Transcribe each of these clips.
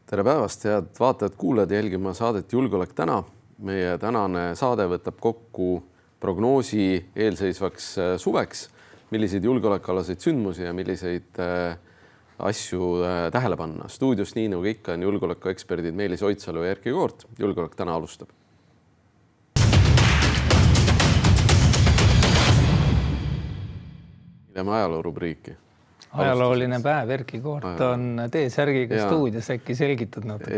Tere päevast, head vaatajad, kuulajad jälgima saadet Julgeolek täna. Meie tänane saade võtab kokku prognoosi eelseisvaks suveks, milliseid julgeolekualaseid sündmusi ja milliseid asju tähele panna. Stuudios nii nagu ikka on julgeolekueksperdid Meelis Oidsalu ja Erkki Koort. Julgeolek täna alustab. Lähme ajaloo rubriiki. Ajalooline päev, Erkki Koort on T-särgiga stuudios, äkki selgitad natuke?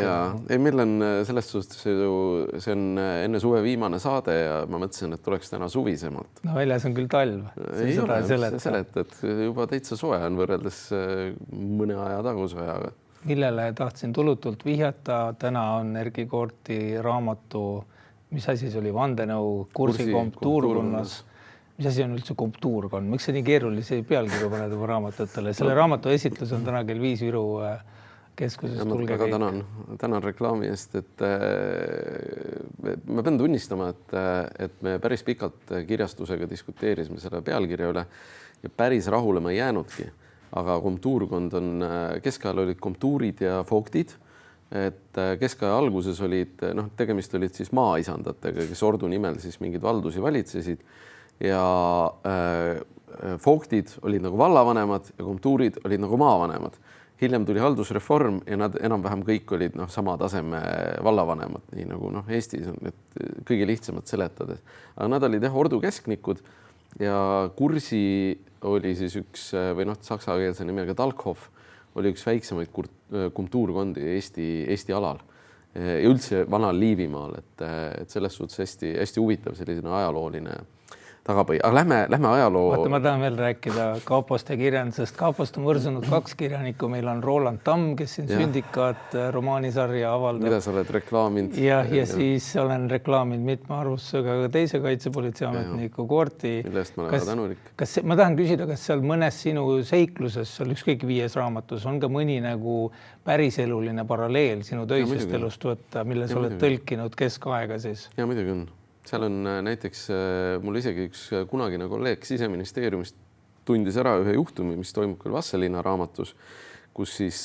Meil on selles suhtes, see on enne suve viimane saade ja ma mõtlesin, et tuleks täna suvisemalt. No väljas on küll talv. Ei ole, seletad, juba täitsa soe on võrreldes mõne aja taguse ajaga. Millele tahtsin tulutult vihjata, täna on Erkki Koorti raamatu, mis asi see oli, vandenõu kursi komptuurkonnas. Mis asi on üldse komptuurkond? Miks see nii keerulisi pealkirju paned oma raamatutele? Selle raamatu esitlus on täna kell 5 Viru keskuses. Tänan reklaami eest, et ma pean tunnistama, et me päris pikalt kirjastusega diskuteerisime selle pealkirja üle ja päris rahule ma ei jäänudki. Aga komptuurkond on, keskajal olid komptuurid ja foktid, et keskaja alguses olid, tegemist olid siis maaisandatega, kes ordu nimel siis mingeid valdusi valitsesid. Ja foktid olid nagu vallavanemad ja komptuurid olid nagu maavanemad. Hiljem tuli haldusreform ja nad enam-vähem kõik olid sama taseme vallavanemad, nii nagu Eestis on kõige lihtsamad seletades. Aga nad olid ordu kesknikud ja kursi oli siis üks või saksakeelse nimega Talkhoff oli üks väiksemaid komptuurkondi Eesti alal ja üldse vanal Liivimaal, et selles suhtes hästi huvitav selline ajalooline tagapõi. Aga lähme ajaloo... Ma tahan veel rääkida Kaapost ja kirjandusest. Kaapost on võrsunud 2 kirjanikku. Meil on Roland Tamm, kes siin Sündikaat romaanisarja avaldab. Mida sa oled reklaaminud? Ja siis olen reklaaminud mitme arvustusega ka teise kaitsepolitseiametniku Koorti. Millest ma olen väga tänulik. Ma tahan küsida, kas seal mõnes sinu seikluses, seal ükskõik 5 raamatus, on ka mõni nagu päriseluline paralleel sinu töisest elust võtta, mille sa oled tõlkinud keskaega siis? Ja muidugi on. Seal on näiteks mul isegi üks kunagine kolleeg Siseministeeriumist tundis ära ühe juhtumi, mis toimub küll Vastseliina raamatus, kus siis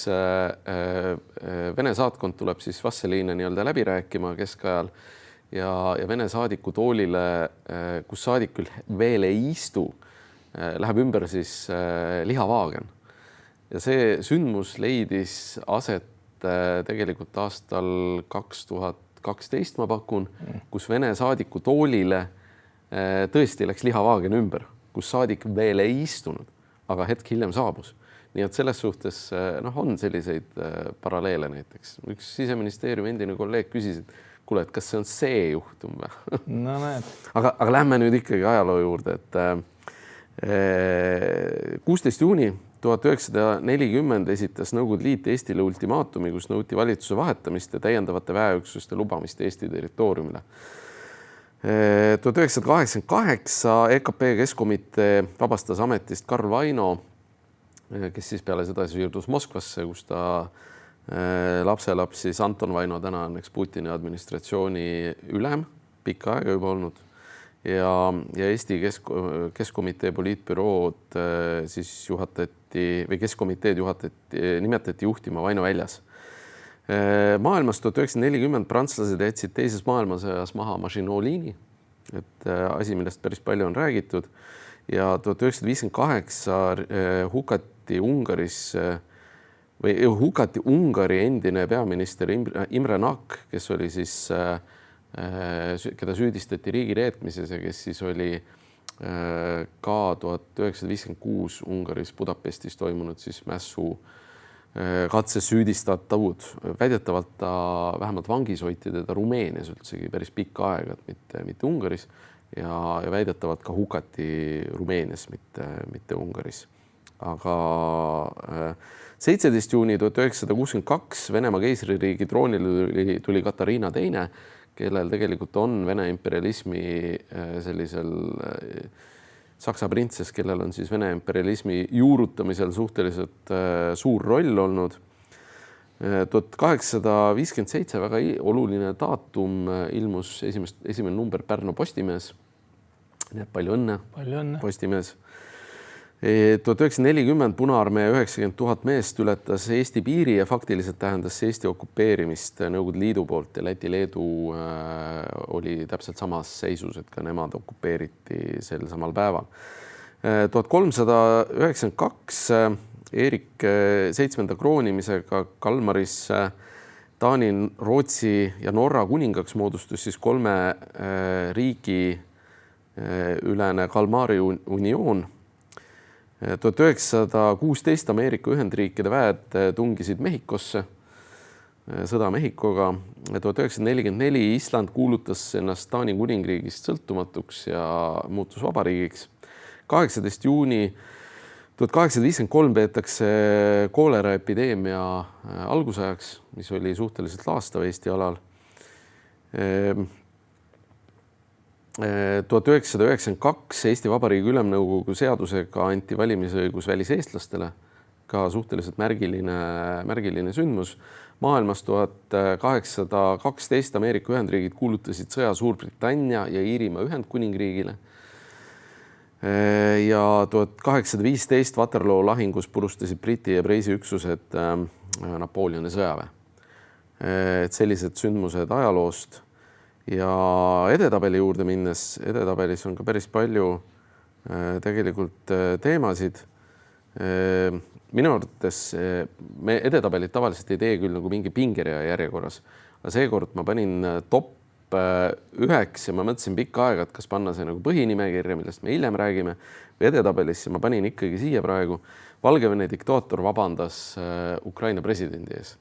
Vene saatkond tuleb siis Vastseliina läbi rääkima keskajal ja Vene saadiku toolile, kus saadik küll veel ei istu, läheb ümber siis lihavaagen. Ja see sündmus leidis aset tegelikult aastal 2012 ma pakun, kus Vene saadiku toolile tõesti läks lihavaagen ümber, kus saadik veel ei istunud, aga hetk hiljem saabus. Nii et selles suhtes on selliseid paralleele näiteks. Üks Siseministeeriumi endine kolleeg küsis, et kuule, et kas see on see juhtum või? No näed. Aga lähme nüüd ikkagi ajaloo juurde, et 16. juuni 1940 esitas Nõukogude Liit Eestile ultimaatumi, kus nõuti valitsuse vahetamist ja täiendavate väeüksuste lubamist Eesti territooriumile. 1988 EKP Keskkomitee vabastas ametist Karl Vaino, kes siis peale seda siirdus Moskvasse, kus ta lapselaps siis Anton Vaino täna on Putini administratsiooni ülem, pikka aega juba olnud. Ja Eesti Keskkomitee poliitbürood siis juhatati või Keskkomiteed nimetati juhtima Vaino väljas. Maailmas 1940 prantslased jätsid teises maailmasõjas maha Maginot-Liini, et asi, millest päris palju on räägitud. Ja 1958 hukati Ungari endine peaminister Imre Nak, kes oli siis keda süüdistati riigireetmises ja kes siis oli ka 1956 Ungaris Budapestis toimunud siis mässu katses süüdistatavud. Väidetavalt ta vähemalt vangis hoiti teda Rumeenias üldsegi päris pikka aega, mitte Ungaris ja väidetavalt ka hukati Rumeenias, mitte Ungaris. Aga 17. juuni 1962 Venemaa keisririigi troonile tuli Katariina II, kellel tegelikult on Vene imperialismi sellisel Saksa printsess, kellel on siis Vene imperialismi juurutamisel suhteliselt suur roll olnud. 1857 väga oluline daatum ilmus esimene number Pärnu Postimees. Nii et palju õnne. Postimees. 1940 Punaarmee 90 000 meest ületas Eesti piiri ja faktiliselt tähendas see Eesti okupeerimist Nõukogude Liidu poolt ja Läti-Leedu oli täpselt samas seisus, et ka nemad okupeeriti sel samal päeval. 1392 Eerik 7. kroonimisega Kalmaris Taani, Rootsi ja Norra kuningaks moodustus siis 3 riigi ülene Kalmari unioon. 1916 Ameerika Ühendriikide väed tungisid Mehhikosse, sõda Mehhikoga. 1944 Island kuulutas ennast Taani kuningriigist sõltumatuks ja muutus vabariigiks. 18. juuni 1853 peetakse kooleraepideemia algusajaks, mis oli suhteliselt laastav Eesti alal. 1992 Eesti Vabariigi Ülemnõukogu seadusega anti valimisõigus väliseestlastele, ka suhteliselt märgiline sündmus. Maailmas 1812 Ameerika Ühendriigid kuulutasid sõja Suurbritannia ja Iirimaa Ühendkuningriigile. Ja 1815 Waterloo lahingus purustasid Briti ja Preisi üksused Napoleoni sõjaväe. Et sellised sündmused ajaloost. Ja edetabeli juurde minnes, edetabelis on ka päris palju tegelikult teemasid. Minu arvates me edetabelit tavaliselt ei tee küll nagu mingi pingerea järjekorras, aga seekord ma panin top 9 ja ma mõtlesin pikka aega, et kas panna see nagu põhinimekirja, millest me hiljem räägime, või edetabelisse ma panin ikkagi siia praegu. Valgevene diktaator vabandas Ukraina presidendi ees.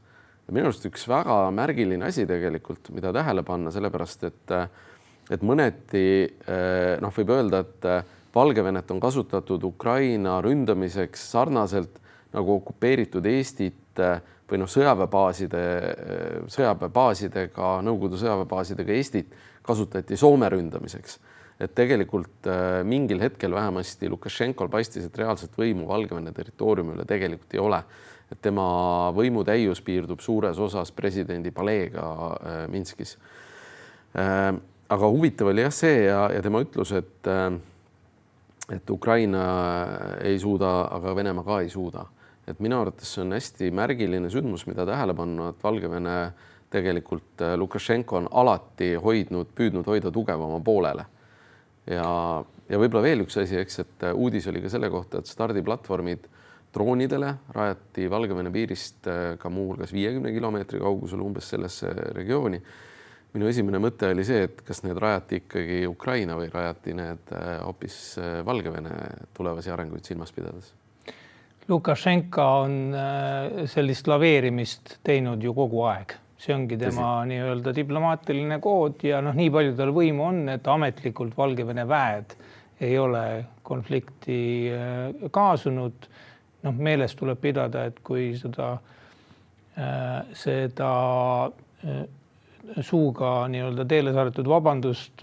Ja minu arust üks väga märgiline asi tegelikult, mida tähele panna, sellepärast, et mõneti võib öelda, et Valgevenet on kasutatud Ukraina ründamiseks sarnaselt nagu okupeeritud Eestit või sõjaväebaasidega, Nõukogude sõjaväebaasidega Eestit kasutati Soome ründamiseks. Et tegelikult mingil hetkel vähemasti Lukašenkol paistis, et reaalset võimu Valgevene territooriumi üle tegelikult ei ole. Et tema võimutäius piirdub suures osas presidendi paleega Minskis. Aga huvitav oli jah see ja tema ütlus, et Ukraina ei suuda, aga Venemaa ka ei suuda. Et minu arvates see on hästi märgiline sündmus, mida tähele panna, et Valgevene tegelikult Lukašenko on alati püüdnud hoida tugevama poolele. Ja võib-olla veel üks asi, et uudis oli ka selle kohta, et stardiplatvormid droonidele rajati Valgevene piirist ka muu hulgas 50 kilomeetri kaugusel umbes sellesse regiooni. Minu esimene mõte oli see, et kas need rajati ikkagi Ukraina või rajati need hoopis Valgevene tulevasi arenguid silmas pidades. Lukašenka on sellist laveerimist teinud ju kogu aeg. See ongi tema nii-öelda diplomaatiline kood ja nii palju tal võimu on, et ametlikult Valgevene väed ei ole konflikti kaasunud. Meeles tuleb pidada, et kui seda suuga nii-öelda teele saadetud vabandust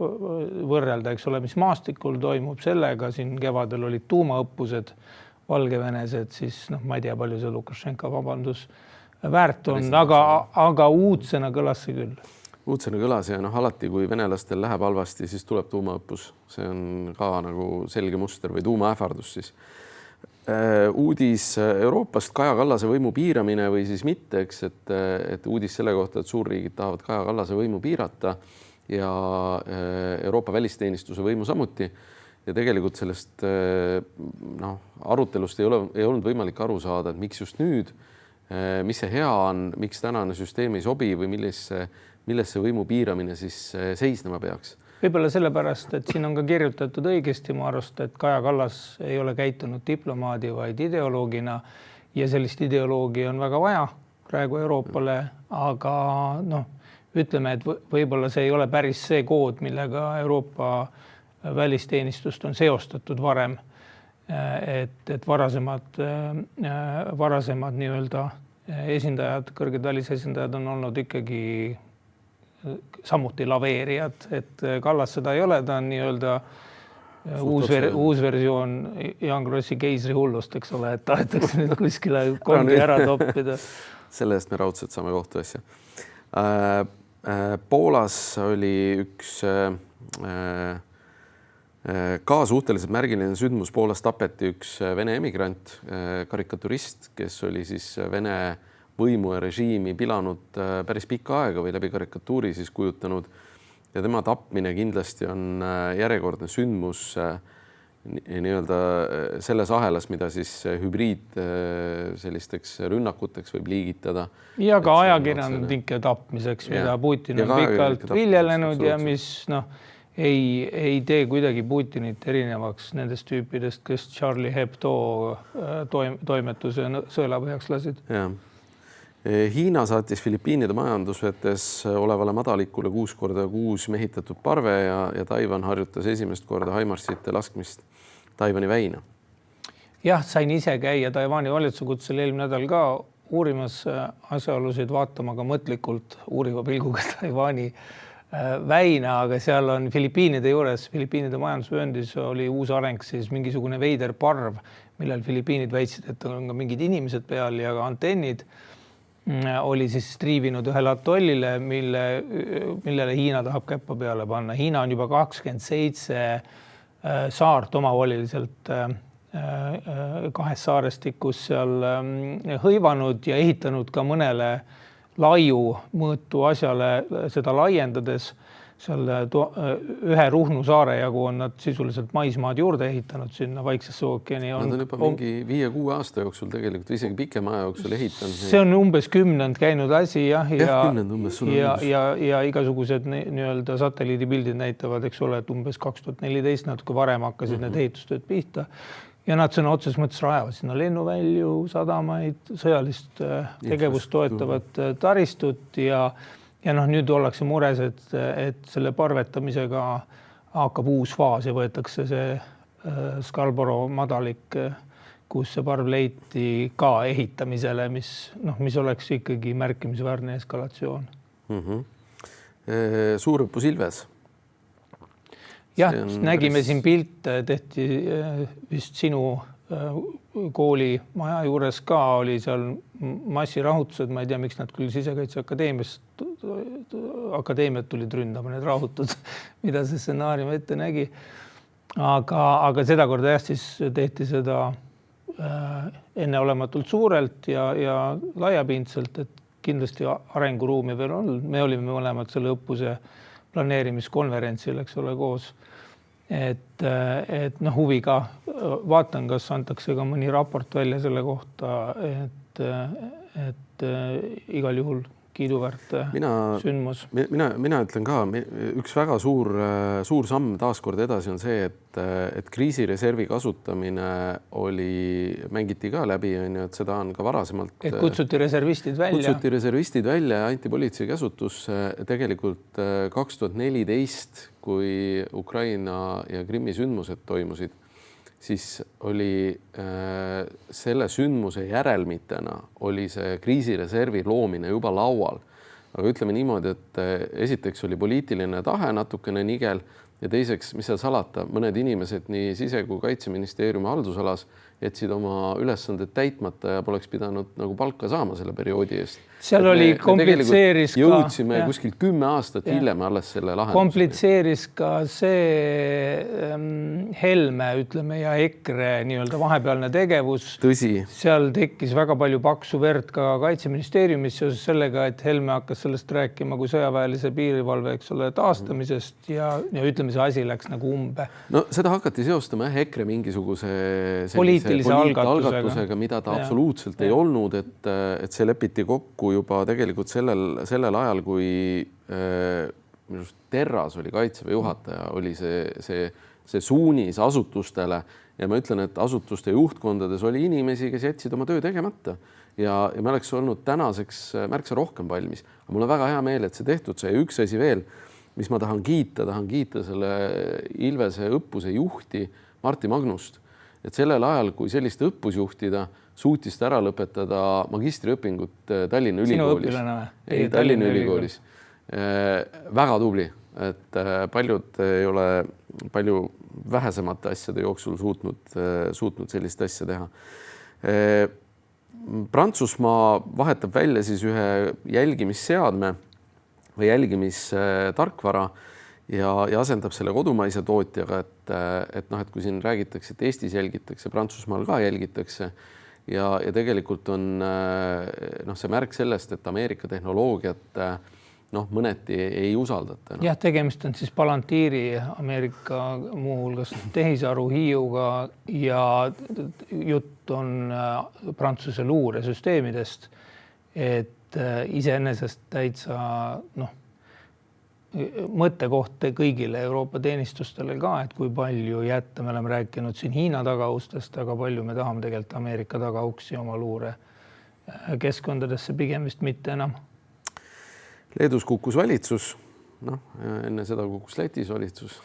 võrrelda, eks ole, mis maastikul toimub sellega, siin kevadel olid tuumaõppused Valgevenes, et siis ma ei tea, palju see Lukašenka vabandus väärt on, aga uudsena kõlas see küll. Uudsena kõlas ja alati, kui venelastel läheb halvasti, siis tuleb tuumaõppus. See on ka nagu selge muster või tuumaähvardus siis. Uudis Euroopast Kaja Kallase võimu piiramine või siis mitte, et uudis selle kohta, et suurriigid tahavad Kaja Kallase võimu piirata ja Euroopa välisteenistuse võimu samuti. Ja tegelikult sellest arutelust ei olnud võimalik aru saada, et miks just nüüd, mis see hea on, miks tänane süsteem ei sobi või millesse võimu piiramine siis seisnema peaks. Võib-olla sellepärast, et siin on ka kirjutatud õigesti mu arust, et Kaja Kallas ei ole käitunud diplomaadi, vaid ideoloogina ja sellist ideoloogi on väga vaja praegu Euroopale, aga ütleme, et võib-olla see ei ole päris see kood, millega Euroopa välisteenistust on seostatud varem, et varasemad nii-öelda esindajad, kõrged välisesindajad on olnud ikkagi samuti laveerijad, et Kallas seda ei ole, ta on nii-öelda uus versioon Jaan Krossi keisri hullust, eks ole, et tahetakse nüüd kuskile kongi ära toppida. Selle eest me raudselt saame kohtu asja. Poolas oli üks Ka suhteliselt märgiline sündmus, Poolas tapeti üks Vene emigrant, karikaturist, kes oli siis Vene võimu ja režiimi pilanud päris pikka aega või läbi karikatuuri siis kujutanud. Ja tema tapmine kindlasti on järjekordne sündmus nii-öelda selles ahelas, mida siis hübriid sellisteks rünnakuteks võib liigitada. Ja ka ajakirjanike tapmiseks, mida Putin on pikalt viljelenud ja mis ei tee kuidagi Putinit erinevaks nendest tüüpidest, kes Charlie Hebdo toimetuse sõelapõhjaks lasid. Ja. Hiina saatis Filipiinide majandusvetes olevale madalikule 6x6 mehitatud parve ja Taiwan harjutas esimest korda HIMARS-ite laskmist Taiwani väina. Jah, sain ise käia Taiwani valitsuse kutsel eelmine nädal ka uurimas asjaolusid, vaatama ka mõtlikult uuriva pilguga Taiwani väina, aga seal on Filipiinide juures, Filipiinide majandusvööndis oli uus areng, siis mingisugune veider parv, millel Filipiinid väitsid, et on ka mingid inimesed peal ja ka antennid oli siis striivinud ühele atollile, millele Hiina tahab käppa peale panna. Hiina on juba 27 saart omavoliliselt kahes saarestikus seal hõivanud ja ehitanud ka mõnele laiu mõõtu asjale seda laiendades. Seal ühe Ruhnu saare jagu on nad sisuliselt maismaad juurde ehitanud sinna Vaiksesse ookeani. Nad on juba mingi 5-6 aasta jooksul tegelikult isegi pikema aja jooksul ehitanud. See on umbes 10 käinud asi ja igasugused nii-öelda satelliidipildid näitavad, eks ole, et umbes 2014 natuke varem hakkasid need ehitustööd pihta. Ja nad sõna otses mõttes rajavad sinna lennuvälju, sadamaid, sõjalist tegevust toetavat taristut ja nüüd ollakse mures, et selle parvetamisega hakkab uus faas ja võetakse see Scarborough madalik, kus see parv leiti ka ehitamisele, mis oleks ikkagi märkimisväärne eskalatsioon. Suurõppus Ilves. Jah, nägime siin pilte, tehti vist sinu kooli maja juures ka oli seal massirahutused, ma ei tea, miks nad küll Sisekaitseakadeemiat tulid ründama, need rahutud, mida see stsenaarium ette nägi. Aga seda korda siis tehti seda enneolematult suurelt ja laiapindselt, et kindlasti arenguruumi veel on. Me olime mõlemad selle õppuse planeerimiskonverentsil, eks ole, koos. Et huviga vaatan, kas antakse ka mõni raport välja selle kohta, et igal juhul kiiduväärt sündmus. Mina ütlen ka, üks väga suur samm taaskord edasi on see, et kriisireservi kasutamine mängiti ka läbi, et seda on ka varasemalt. Et kutsuti reservistid välja ja anti politsei käsutusse tegelikult 2014, kui Ukraina ja Krimmi sündmused toimusid, siis oli selle sündmuse järelmitena oli see kriisireservi loomine juba laual. Aga ütleme niimoodi, et esiteks oli poliitiline tahe natukene nigel ja teiseks, mis seal salata, mõned inimesed nii Sise- kui Kaitseministeeriumi haldusalas jätsid oma ülesanded täitmata ja poleks pidanud nagu palka saama selle perioodi eest. Seal oli komplitseeris ka. Jõudsime kuskil 10 aastat hiljem alles selle lahenduseni. Komplitseeris ka see Helme, ütleme, ja EKRE nii-öelda vahepealne tegevus. Tõsi. Seal tekkis väga palju paksu verd ka Kaitseministeeriumis seoses sellega, et Helme hakkas sellest rääkima kui sõjaväelise piirivalve, eks ole, taastamisest ja ütleme, see asi läks nagu umbe. No seda hakati seostama EKRE mingisuguse poliitilise algatusega, mida ta absoluutselt ei olnud, et see lepiti kokku juba tegelikult sellel ajal, kui Terras oli Kaitseväe juhataja, oli see suunis asutustele ja ma ütlen, et asutuste juhtkondades oli inimesi, kes jätsid oma töö tegemata ja me oleks olnud tänaseks märksa rohkem valmis. Aga mul on väga hea meel, et see tehtud sai. Üks asi veel, mis ma tahan kiita selle Ilvese õppuse juhti Martti Magnust, et sellel ajal, kui sellist õppus juhtida, suutis ta ära lõpetada magistriõpingut Tallinna Ülikoolis. Tallinna Ülikoolis. Väga tubli, et paljud ei ole palju vähesemate asjade jooksul suutnud sellist asja teha. Prantsusmaa vahetab välja siis ühe jälgimisseadme või jälgimistarkvara ja asendab selle kodumaise tootjaga, et noh, et kui siin räägitakse, et Eestis jälgitakse, Prantsusmaal ka jälgitakse ja tegelikult on noh, see märk sellest, et Ameerika tehnoloogiat noh, mõneti ei usaldata. Jah, tegemist on siis Palantiiri Ameerika muuhulgas tehisaru Hiiuga ja jutt on Prantsuse luuresüsteemidest, et iseenesest täitsa noh, mõttekoht kõigile Euroopa teenistustele ka, et kui palju jätta, me oleme rääkinud siin Hiina tagaustest, aga palju me tahame tegelikult Ameerika tagauksi oma luure keskkondadesse, pigem vist mitte enam. Leedus kukkus valitsus, noh, enne seda kukkus Lätis valitsus.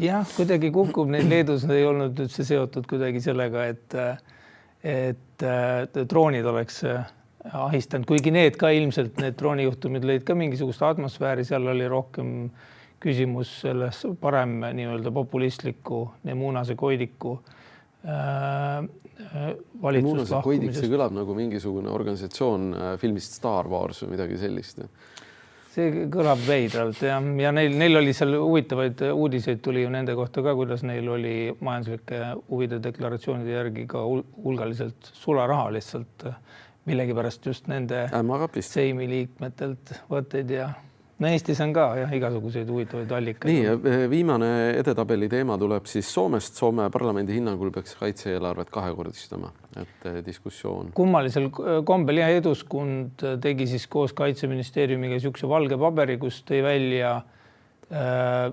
Jah, kuidagi kukub, neid Leedus ei olnud üldse seotud kuidagi sellega, et droonid oleks ahistanud, kuigi need ka ilmselt, need droonijuhtumid lõid ka mingisugust atmosfääri, seal oli rohkem küsimus selles parem nii-öelda populistliku Nemunase Koidiku Nemunase Koidik, see kõlab nagu mingisugune organisatsioon filmist Star Wars või midagi sellist. See kõlab veidralt ja neil oli seal huvitavaid uudiseid tuli ju nende kohta ka, kuidas neil oli majanduslike huvide deklaratsioonide järgi ka hulgaliselt sularaha lihtsalt millegipärast just nende seimi liikmetelt võtteid ja no Eestis on ka jah, igasuguseid huvitavaid allikaid. Nii, viimane edetabeli teema tuleb siis Soomest. Soome parlamendi hinnangul peaks kaitse-eelarvet kahekordistama, et diskussioon. Kummalisel kombel ja Eduskund tegi siis koos Kaitseministeeriumiga niisuguse valge paberi, kus tõi välja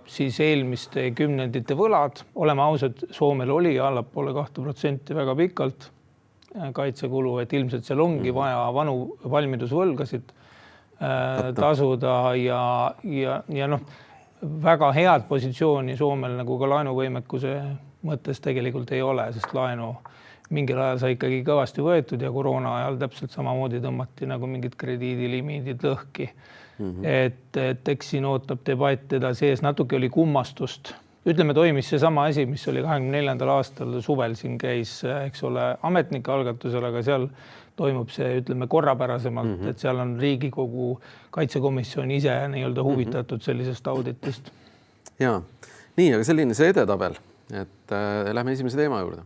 siis eelmiste kümnendite võlad. Oleme ausad, Soomel oli allapoole 2% väga pikalt kaitsekulu, et ilmselt seal ongi vaja vanu valmidusvõlgasid tasuda ja noh, väga head positsiooni Soomel nagu ka laenuvõimekuse mõttes tegelikult ei ole, sest laenu mingil ajal sai ikkagi kõvasti võetud ja koroona ajal täpselt samamoodi tõmmati nagu mingid krediidilimiidid lõhki. Et eks siin ootab debatt edasi ees, natuke oli kummastust. Ütleme, toimis see sama asi, mis oli 24. aastal suvel siin käis, eks ole, ametnike algatusel, aga seal toimub see, ütleme, korrapärasemalt, et seal on Riigikogu kaitsekomisjon ise nii-öelda huvitatud sellisest auditist. Ja, nii, aga selline see edetabel, et lähme esimese teema juurde.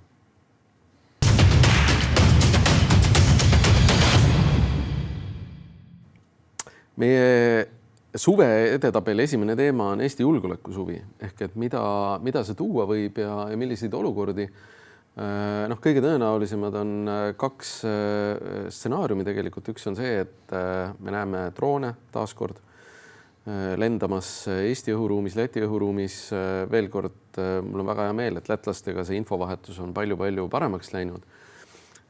Meie suve edetabeli esimene teema on Eesti julgeolekusuvi ehk et mida see tuua võib ja milliseid olukordi. Noh, kõige tõenäolisemad on kaks stsenaariumi tegelikult. Üks on see, et me näeme droone taaskord lendamas Eesti õhuruumis, Läti õhuruumis. Veel kord, mul on väga hea meel, et lätlastega see infovahetus on palju-palju paremaks läinud.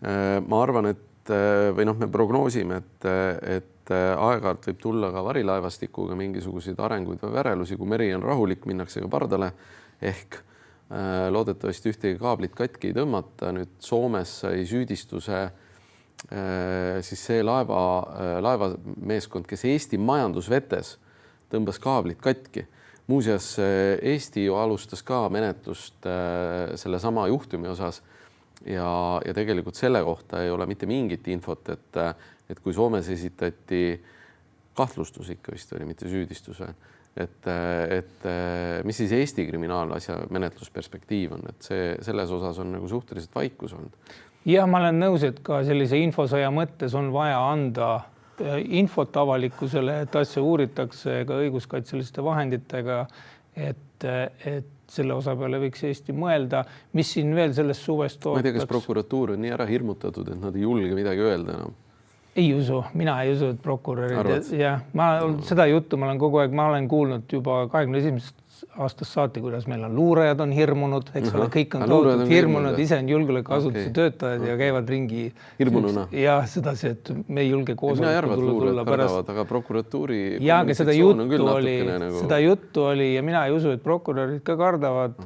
Ma arvan, et või noh, me prognoosime, et aeg-ajalt võib tulla ka varilaevastikuga mingisuguseid arenguid või värelusi, kui meri on rahulik, minnakse ka pardale ehk loodetavasti ühtegi kaablit katki ei tõmmata. Nüüd Soomes sai süüdistuse siis see laevameeskond, kes Eesti majandusvetes tõmbas kaablit katki. Muuseas, Eesti ju alustas ka menetlust selle sama juhtumi osas ja tegelikult selle kohta ei ole mitte mingit infot, et kui Soomes esitati kahtlustus ikka vist oli, mitte süüdistuse, et mis siis Eesti kriminaalasja menetlusperspektiiv on, et selles osas on nagu suhteliselt vaikus olnud. Ja ma olen nõus, et ka sellise infosõja mõttes on vaja anda infot avalikkusele, et asja uuritakse ka õiguskaitseliste vahenditega, et selle osa peale võiks Eesti mõelda, mis siin veel sellest suvest tootaks. Ma ei tea, kas prokuratuur on nii ära hirmutatud, et nad ei julge midagi öelda enam. Ei usu, mina ei usu, et prokurörid ja seda juttu ma olen kogu aeg, ma olen kuulnud juba 21. aastast saati, kuidas meil on luurajad on hirmunud, eks ole, kõik on toodud hirmunud, ise on julgeolekuasutuse töötajad ja käivad ringi hirmununa. Ja sedasi, et me ei julge koosolekul tulla pärast. Aga prokuratuuri ja seda juttu oli ja mina ei usu, et prokurörid ka kardavad.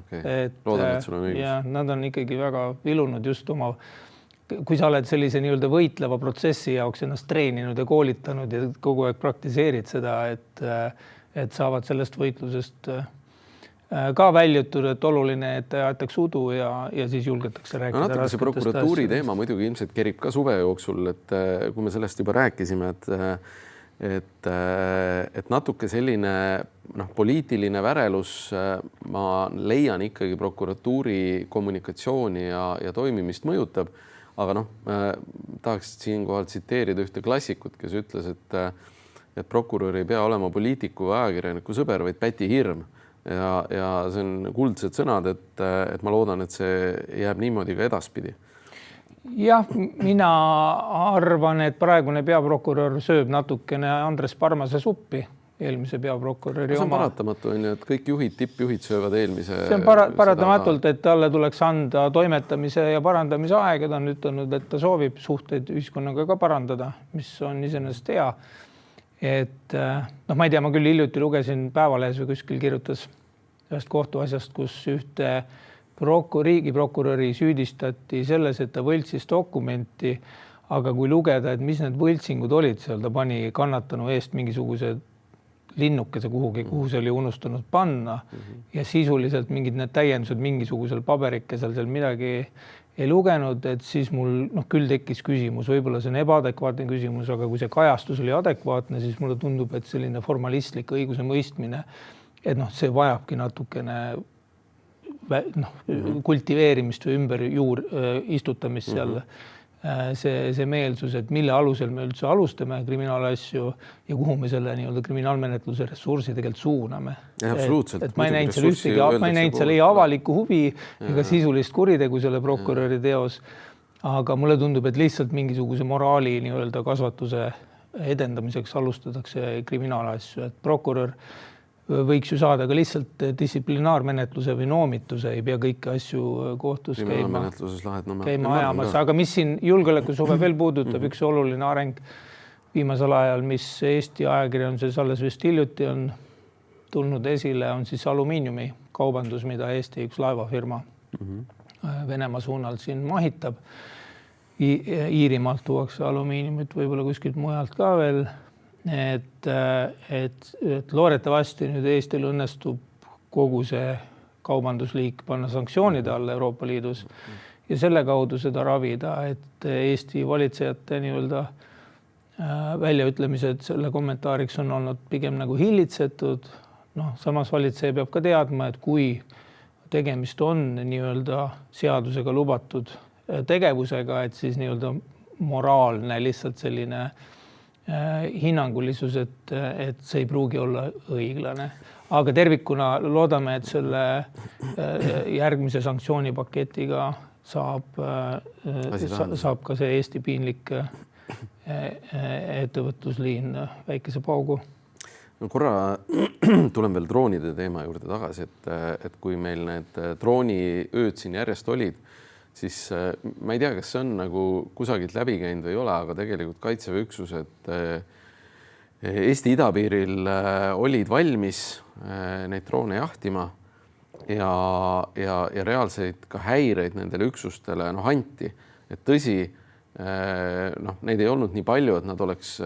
Loodame, et sul on õigus. Ja nad on ikkagi väga vilunud just oma kui sa oled sellise nii-öelda võitleva protsessi jaoks ennast treeninud ja koolitanud ja kogu aeg praktiseerid seda, et saavad sellest võitlusest ka väljutud, et oluline, et aetaks udu ja siis julgetakse rääkida. No natuke see prokuratuuri teema muidugi ilmselt kerib ka suve jooksul, et kui me sellest juba rääkisime, et natuke selline poliitiline värelus, ma leian ikkagi prokuratuuri kommunikatsiooni ja toimimist mõjutab, aga tahaks siinkohal tsiteerida ühte klassikut, kes ütles, et prokurör ei pea olema poliitiku või ajakirjaniku sõber, vaid päti hirm. Ja see on kuldsed sõnad, et ma loodan, et see jääb niimoodi ka edaspidi. Jah, mina arvan, et praegune peaprokurör sööb natukene Andres Parmase suppi, eelmise peaprokuröri oma. See on paratamatu, et kõik juhid, tippjuhid söövad eelmise. See on paratamatult, et talle tuleks anda toimetamise ja parandamise aeg ja ta on ütelnud, et ta soovib suhteid ühiskonnaga ka parandada, mis on iseenesest hea. Et ma ei tea, ma küll hiljuti lugesin Päevalehes või kuskil kirjutas ühest kohtuasjast, kus ühte riigiprokuröri süüdistati selles, et ta võltsis dokumenti, aga kui lugeda, et mis need võltsingud olid seal, ta pani kannatanu eest mingisuguse linnukese kuhugi, kuhu see oli unustanud panna ja sisuliselt mingid need täiendused mingisugusel paberikesel seal midagi ei lugenud, et siis mul küll tekkis küsimus, võib-olla see on ebaadekvaatne küsimus, aga kui see kajastus oli adekvaatne, siis mulle tundub, et selline formalistlik õiguse mõistmine, et see vajabki natukene kultiveerimist või ümber istutamist seal. See meelsus, et mille alusel me üldse alustame kriminaalasju ja kuhu me selle kriminaalmenetluse ressursi tegelikult suuname. Absoluutselt. Et ma ei näinud seal ei avalikku huvi ega sisulist kuritegu selle prokuröri teos, aga mulle tundub, et lihtsalt mingisuguse moraali kasvatuse edendamiseks alustatakse kriminaalasju, et prokurör võiks ju saada ka lihtsalt distsiplinaarmenetluse või noomituse, ei pea kõiki asju kohtus käima ajamas, aga mis siin julgeolekusuve veel puudutab, üks oluline areng viimasel ajal, mis Eesti ajakirjanduses alles vist hiljuti on tulnud esile, on siis alumiiniumi kaubandus, mida Eesti üks laevafirma Venemaa suunal siin mahitab. Iirimaalt tuuakse alumiiniumit, võib-olla kuskilt mujalt ka veel. Et loodetavasti nüüd Eestil õnnestub kogu see kaubandusliik panna sanktsioonide alla Euroopa Liidus ja selle kaudu seda ravida, et Eesti valitsejate väljaütlemised selle kommentaariks on olnud pigem nagu hillitsetud. Samas valitseja peab ka teadma, et kui tegemist on seadusega lubatud tegevusega, et siis moraalne lihtsalt selline hinnangulisus, et see ei pruugi olla õiglane. Aga tervikuna loodame, et selle järgmise sanktsioonipaketiga saab ka see Eesti piinlik ettevõtlusliin väikese paugu. Korra tulen veel droonide teema juurde tagasi, et kui meil need drooniööd siin järjest olid, siis ma ei tea, kas see on nagu kusagilt läbi käinud või ei ole, aga tegelikult kaitseväeüksused Eesti idapiiril olid valmis neid droone jahtima ja reaalseid ka häireid nendele üksustele anti. Et tõsi, neid ei olnud nii palju, et nad oleks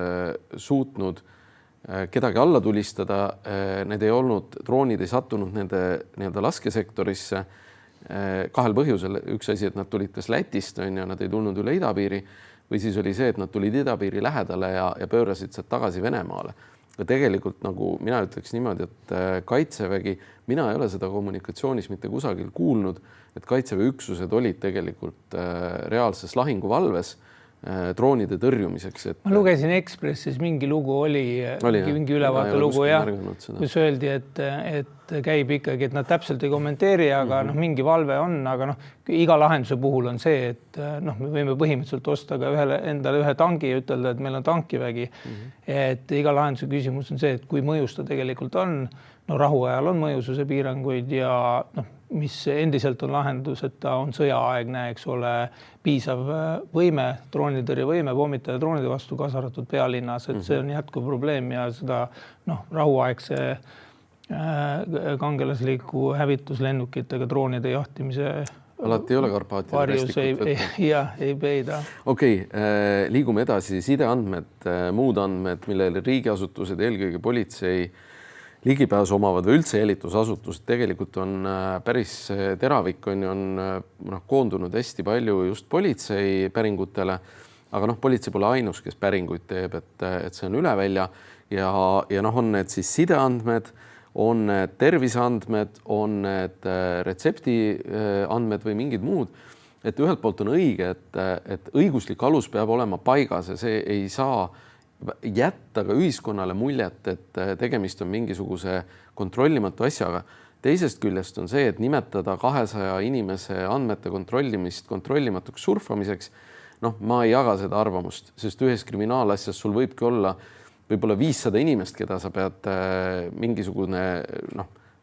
suutnud kedagi alla tulistada. Need ei olnud, droonid ei sattunud nende laskesektorisse kahel põhjusel. Üks asi, et nad tulid kas Lätist, nad ei tulnud üle idapiiri, või siis oli see, et nad tulid idapiiri lähedale ja pöörasid sealt tagasi Venemaale. Ja tegelikult nagu mina ütleks niimoodi, et kaitsevägi, mina ei ole seda kommunikatsioonis mitte kusagil kuulnud, et kaitseväeüksused olid tegelikult reaalses lahinguvalves droonide tõrjumiseks. Ma lugesin Ekspressis, mingi lugu oli mingi ülevaate lugu, kus öeldi, et käib ikkagi, et nad täpselt ei kommenteeri, aga mingi valve on, aga iga lahenduse puhul on see, et me võime põhimõtteliselt osta ka endale ühe tangi ja ütelda, et meil on tankivägi. Et iga lahenduse küsimus on see, et kui mõjus ta tegelikult on, rahuajal on mõjususe piiranguid ja mis endiselt on lahendus, et ta on sõjaaegne, eks ole, piisav võime, droonitõrje võime, pommitaja droonide vastu kaasa arvatud pealinnas, et see on jätkuv probleem ja seda rahuaegse kangelasliku hävituslennukitega droonide jahtimise alati ei ole Karpaatide restikut võtta. Jah, ei peida. Okei, liigume edasi. Sideandmed, muud andmed, millele riigiasutused, eelkõige politsei ligipääsu omavad või üldse jälitusasutused tegelikult on päris teravik, on koondunud hästi palju just politsei päringutele aga noh, politsei pole ainus, kes päringuid teeb, et see on üle välja ja noh, on need siis sideandmed, on need terviseandmed, on need retsepti andmed või mingid muud. Et ühelt poolt on õige, et õiguslik alus peab olema paigas ja see ei saa jätta ka ühiskonnale muljet, et tegemist on mingisuguse kontrollimatu asjaga. Teisest küljest on see, et nimetada 200 inimese andmete kontrollimist kontrollimatuks surfamiseks. Noh, ma ei jaga seda arvamust, sest ühes kriminaalasjas sul võibki olla võib-olla 500 inimest, keda sa pead mingisugune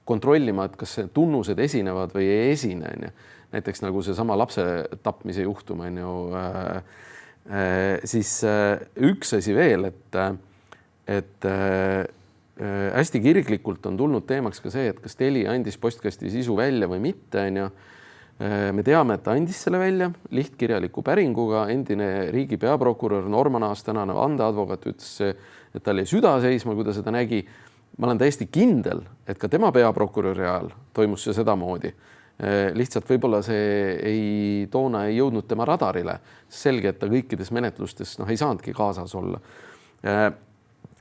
kontrollima, et kas tunnused esinevad või ei esine. Näiteks nagu seesama lapse tapmise juhtum on ju. Siis üks asi veel, et hästi kirglikult on tulnud teemaks ka see, et kas Telia andis postkasti sisu välja või mitte. Me teame, et ta andis selle välja lihtkirjaliku päringuga. Endine riigi peaprokurör Norman Aas, tänane vandeadvokaat, ütles, et tal jäi süda seisma, kui ta seda nägi. Ma olen täiesti kindel, et ka tema peaprokuröri ajal toimus see sedamoodi. Lihtsalt võib-olla see toona ei jõudnud tema radarile. Selge, et ta kõikides menetlustes ei saanudki kaasas olla.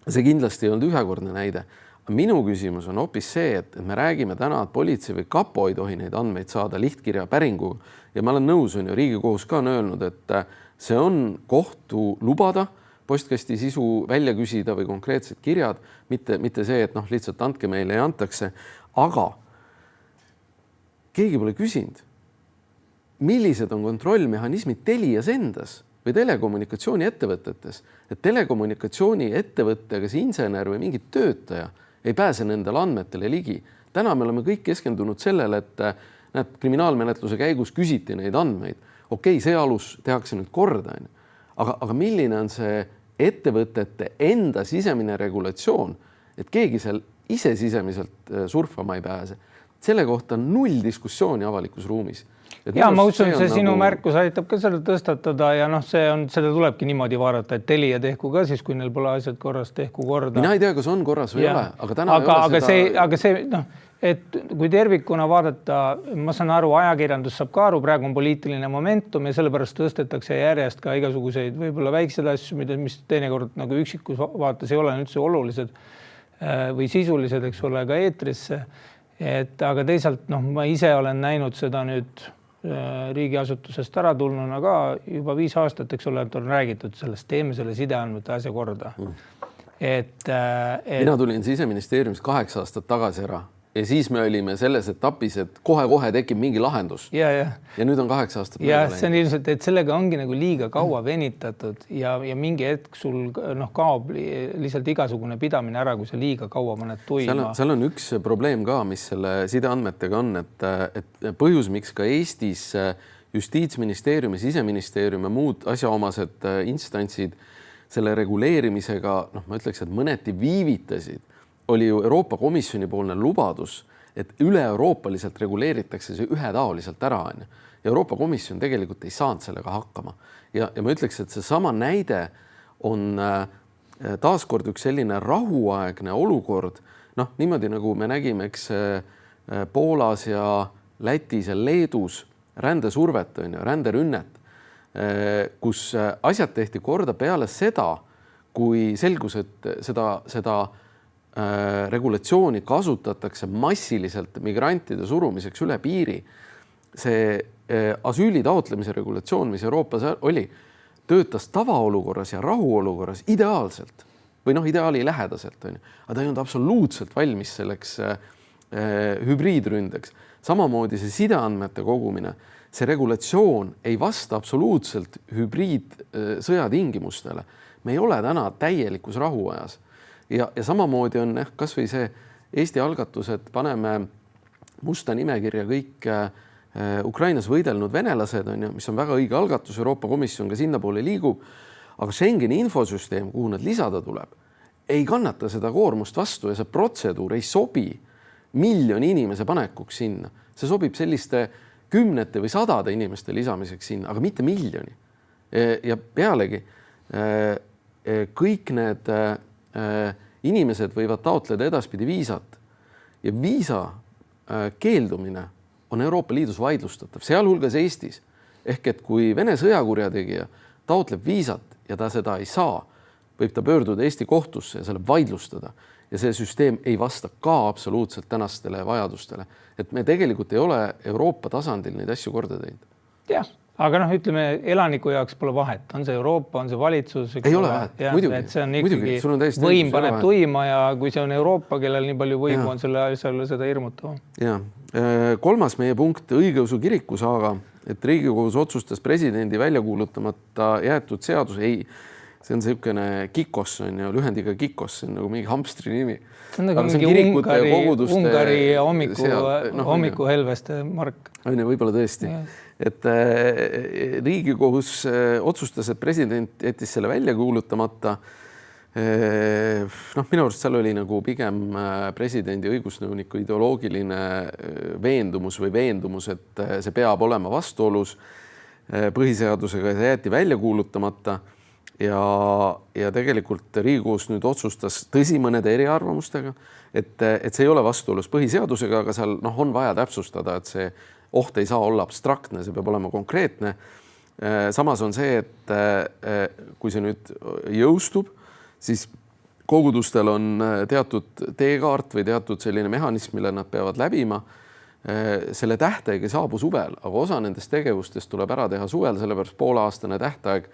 See kindlasti ei olnud ühekordne näide. Minu küsimus on hoopis see, et me räägime täna, et politsei või kapo ei tohi neid andmeid saada lihtkirja päringuga. Ja ma olen nõus, Riigikohus ka on öelnud, et see on kohtu lubada postkasti sisu välja küsida või konkreetsed kirjad, mitte see, et lihtsalt andke meile ja antakse. Aga keegi pole küsinud, millised on kontrollmehhanismid Telias endas või telekommunikatsiooni ettevõtetes, et telekommunikatsiooni ettevõtte, kas insener või mingi töötaja ei pääse nendele andmetele ligi. Täna me oleme kõik keskendunud sellele, et kriminaalmenetluse käigus küsiti neid andmeid. Okei, see alus tehakse nüüd korda. Aga milline on see ettevõtete enda sisemine regulatsioon, et keegi seal ise sisemiselt surfama ei pääse? Selle kohta on null diskussiooni avalikus ruumis. Ja ma usun, see sinu märkus aitab ka seda tõstatada ja seda tulebki niimoodi vaadata, et Telia tehku ka siis, kui neil pole asjad korras, tehku korda. Mina ei tea, kas on korras või ei ole, aga täna aga see, et kui tervikuna vaadata, ma saan aru, ajakirjandus saab ka aru, praegu on poliitiline momentum ja sellepärast tõstetakse järjest ka igasuguseid võib-olla väiksed asju, mis teinekord nagu üksikus vaates ei ole üldse olulised või sisulised, eks ole, ka eetrisse. Aga teisalt, ma ise olen näinud seda nüüd riigiasutusest ära tulnuna ka juba 5 aastat, eks ole, et on räägitud sellest, teeme selle sideandmete asja korda. Mina tulin Siseministeeriumist 8 aastat tagasi ära ja siis me olime selles etapis, et kohe-kohe tekib mingi lahendus. Ja nüüd on 8 aastat. Ja see on ilmselt, et sellega ongi nagu liiga kaua venitatud ja mingi hetk sul kaob lihtsalt igasugune pidamine ära, kui see liiga kaua mõned tuima. Seal on üks probleem ka, mis selle sideandmetega on, et põhjus, miks ka Eestis Justiitsministeerium ja Siseministeerium ja muud asjaomased instantsid selle reguleerimisega, ma ütleks, et mõneti viivitasid, oli ju Euroopa Komisjoni poolne lubadus, et üle-euroopaliselt reguleeritakse see ühetaoliselt ära. Euroopa Komisjon tegelikult ei saanud sellega hakkama. Ja ma ütleks, et see sama näide on taaskord üks selline rahuaegne olukord. Niimoodi nagu me nägime, eks Poolas ja Lätis ja Leedus rändesurvet, ränderünnet, kus asjad tehti korda peale seda, kui selgus, et seda regulatsiooni kasutatakse massiliselt migrantide surumiseks üle piiri. See asüüli taotlemise regulatsioon, mis Euroopas oli, töötas tavaolukorras ja rahuolukorras ideaalselt või ideaali lähedaselt. Aga ta ei olnud absoluutselt valmis selleks hübriidründeks. Samamoodi see sideandmete kogumine, see regulatsioon ei vasta absoluutselt hübriidsõja tingimustele. Me ei ole täna täielikus rahuajas. Ja samamoodi on kas või see Eesti algatus, et paneme musta nimekirja kõik Ukrainas võidelnud venelased, mis on väga õige algatus, Euroopa Komisjon ka sinna poole liigub, aga Schengeni infosüsteem, kuhu nad lisada tuleb, ei kannata seda koormust vastu ja see protseduur ei sobi 1 miljoni inimese panekuks sinna. See sobib selliste 10 või 100 inimeste lisamiseks sinna, aga mitte 1 miljoni. Ja pealegi kõik need inimesed võivad taotleda edaspidi viisat ja viisa keeldumine on Euroopa Liidus vaidlustatav, sealhulgas Eestis. Ehk et kui Vene sõjakurjategija taotleb viisat ja ta seda ei saa, võib ta pöörduda Eesti kohtusse ja selle vaidlustada ja see süsteem ei vasta ka absoluutselt tänastele vajadustele. Et me tegelikult ei ole Euroopa tasandil neid asju korda teinud. Jah, aga ütleme, elaniku jaoks pole vahet. On see Euroopa, on see valitsus? Ei ole vahet, muidugi. See on ikkagi võim paneb tuima ja kui see on Euroopa, kellel nii palju võimu on selle asjale seda hirmutama. Ja. Kolmas meie punkt, õigeusu kiriku saaga, et Riigikogus otsustas presidendi välja kuulutamata jäetud seadus. Ei, see on selline KIKOS, on ju, lühendiga KIKOS, see on nagu mingi hamstri nimi. See on nagu mingi Ungari hommiku helveste mark. On ju, võib-olla tõesti. Et Riigikohus otsustas, et president jättis selle välja kuulutamata. Minu arust seal oli nagu pigem presidendi õigusnõuniku ideoloogiline veendumus, et see peab olema vastuolus põhiseadusega ja see jäeti välja kuulutamata. Ja tegelikult Riigikohus nüüd otsustas tõsi mõnede eriarvamustega, et see ei ole vastuolus põhiseadusega, aga seal on vaja täpsustada, et see oht ei saa olla abstraktne, see peab olema konkreetne. Samas on see, et kui see nüüd jõustub, siis kogudustel on teatud teekaart või teatud selline mehhanism, mille nad peavad läbima. Selle tähtaeg ei saabu suvel, aga osa nendest tegevustest tuleb ära teha suvel, sellepärast pooleaastane tähtaeg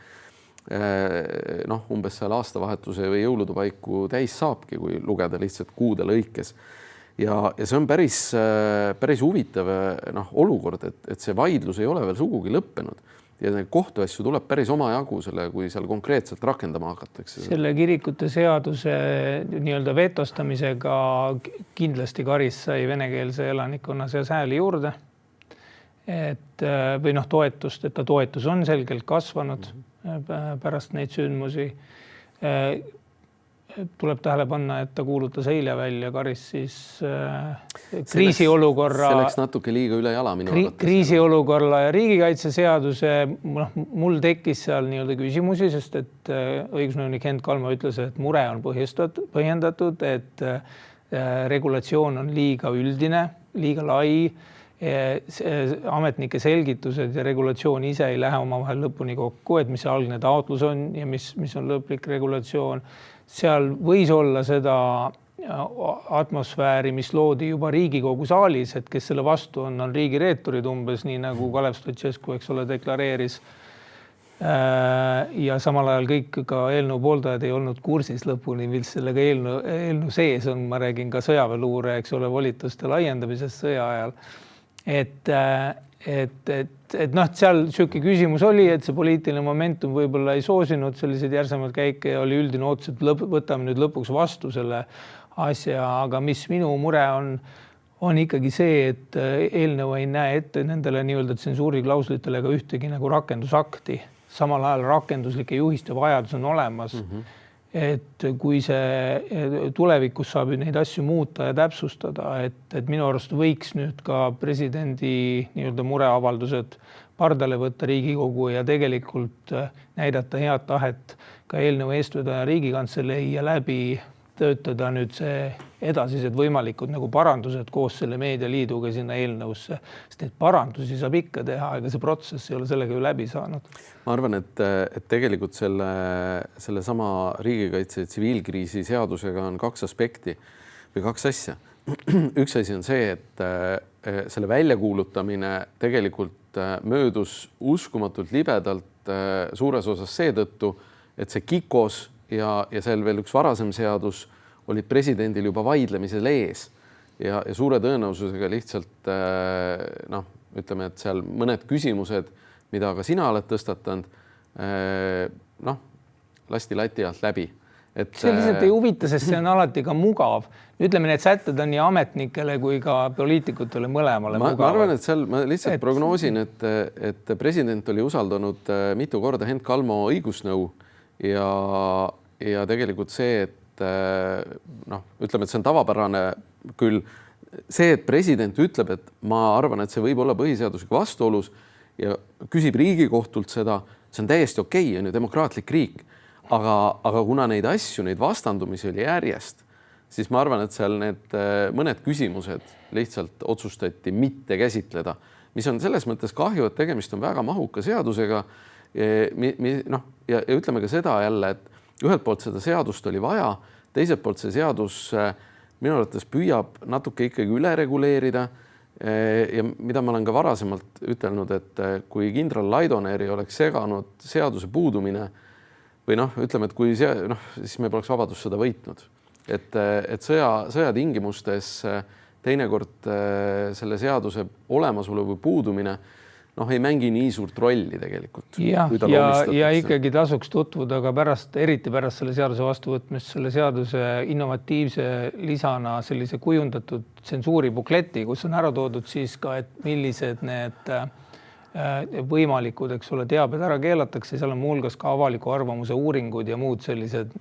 umbes seal aastavahetuse või jõulude paiku täis saabki, kui lugeda lihtsalt kuude lõikes. Ja see on päris huvitav olukord, et see vaidlus ei ole veel sugugi lõppenud ja kohtuasju tuleb päris omajagu selle, kui seal konkreetselt rakendama hakatakse. Selle kirikute seaduse nii-öelda vetostamisega kindlasti Karis sai venekeelse elanikkonna seas hääli juurde. Või toetust, et ta toetus on selgelt kasvanud pärast neid sündmusi. Tuleb tähele panna, et ta kuulutas eile välja Karis siis kriisiolukorra. See läks natuke liiga üle jala minu arvates. Kriisiolukorra ja riigikaitseseaduse. Mul tekkis seal nii-öelda küsimusi, sest et õigusnõunik Hent Kalmo ütles, et mure on põhjendatud, et regulatsioon on liiga üldine, liiga lai. Ametnike selgitused ja regulatsioon ise ei lähe omavahel lõpuni kokku, et mis see algne taotlus on ja mis on lõplik regulatsioon. Seal võis olla seda atmosfääri, mis loodi juba Riigikogu saalis, et kes selle vastu on riigireeturid umbes nii nagu Kalev Stoicescu, eks ole, deklareeris. Ja samal ajal kõik ka eelnõu pooldajad ei olnud kursis lõpuni, mis sellega eelnõu sees on. Ma räägin ka sõjaväeluure, eks ole, volituste laiendamisest sõja ajal. Et seal siuke küsimus oli, et see poliitiline momentum võib-olla ei soosinud selliseid järsemalt käike ja oli üldine ootus, et võtame nüüd lõpuks vastu selle asja, aga mis minu mure on ikkagi see, et eelnõu ei näe ette nendele nii-öelda tsensuuriklauslitele ka ühtegi nagu rakendusakti. Samal ajal rakenduslike juhiste vajadus on olemas. Et kui see tulevikus saab neid asju muuta ja täpsustada, et minu arust võiks nüüd ka presidendi nii-öelda mureavaldused pardale võtta Riigikogu ja tegelikult näidata head tahet ka eelnõu eestvedaja Riigikantselei ja läbi töötada nüüd see edasised võimalikud nagu parandused koos selle meedialiiduga sinna eelnõusse, sest et parandusi saab ikka teha, ega see protsess ei ole sellega ju läbi saanud. Ma arvan, et tegelikult selle sama riigikaitse tsiviilkriisi seadusega on kaks aspekti või kaks asja. Üks asi on see, et selle väljakuulutamine tegelikult möödus uskumatult libedalt suures osas seetõttu, et see KIKOS ja seal veel üks varasem seadus olid presidendil juba vaidlemisel ees ja suure tõenäosusega lihtsalt ütleme, et seal mõned küsimused, mida ka sina oled tõstatanud, lasti lati alt läbi. See lihtsalt ei huvita, sest see on alati ka mugav. Ütleme, need sätted on nii ametnikele kui ka poliitikutele mõlemale mugavad. Ma arvan, et seal ma lihtsalt prognoosin, et president oli usaldanud mitu korda Hent Kalmo õigusnõu ja tegelikult see, et ütleme, et see on tavapärane küll see, et president ütleb, et ma arvan, et see võib olla põhiseadusega vastuolus ja küsib Riigikohtult seda, see on täiesti okei, on ju demokraatlik riik. Aga kuna neid asju, neid vastandumisi oli järjest, siis ma arvan, et seal need mõned küsimused lihtsalt otsustati mitte käsitleda, mis on selles mõttes kahju, et tegemist on väga mahuka seadusega noh, ja ütleme ka seda jälle, et ühelt poolt seda seadust oli vaja, teiselt poolt see seadus minu arvates püüab natuke ikkagi üle reguleerida. Ja mida ma olen ka varasemalt ütelnud, et kui kindral Laidoneri oleks seganud seaduse puudumine või noh, ütleme, et kui siis me poleks vabadussõda võitnud. Et sõja tingimustes teinekord selle seaduse olemasolu või puudumine ei mängi nii suurt rolli tegelikult. Ja ikkagi tasuks tutvuda ka eriti pärast selle seaduse vastuvõtmist, selle seaduse innovatiivse lisana sellise kujundatud tsensuuribukleti, kus on ära toodud siis ka, et millised need võimalikud, teabed ära keelatakse, seal on muuhulgas ka avaliku arvamuse uuringud ja muud sellised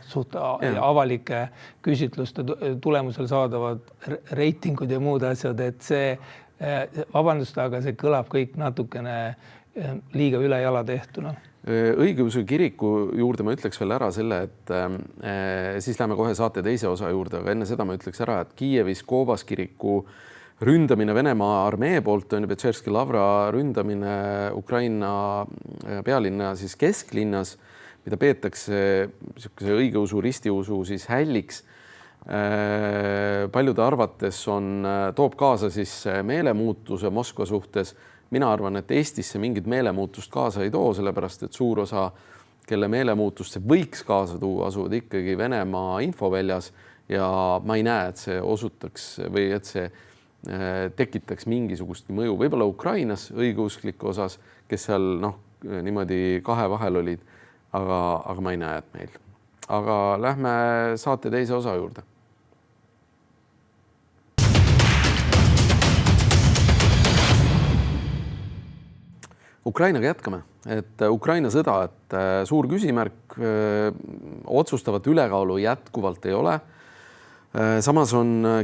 suht avalike küsitluste tulemusel saadavad reitingud ja muud asjad, et see vabandust, aga see kõlab kõik natukene liiga üle jala tehtuna. Õigeusu kiriku juurde ma ütleks veel ära selle, et siis läheme kohe saate teise osa juurde, aga enne seda ma ütleks ära, et Kiievis Koobas kiriku ründamine Venemaa armee poolt on Petšerski Lavra ründamine Ukraina pealinna siis kesklinnas, mida peetakse õigeusu ristiusu siis hälliks. Paljude arvates toob kaasa siis meelemuutuse Moskva suhtes. Mina arvan, et Eestisse mingit meelemuutust kaasa ei too, sellepärast et suur osa, kelle meelemuutust see võiks kaasa tuua, asuvad ikkagi Venemaa infoväljas ja ma ei näe, et see osutaks või et see tekitaks mingisugustki mõju. Võib-olla Ukrainas õigeuskliku osas, kes seal niimoodi kahe vahel olid, aga ma ei näe, et meil. Aga lähme saate teise osa juurde. Ukrainaga jätkame, et Ukraina sõda, et suur küsimärk, otsustavat ülekaalu jätkuvalt ei ole. Samas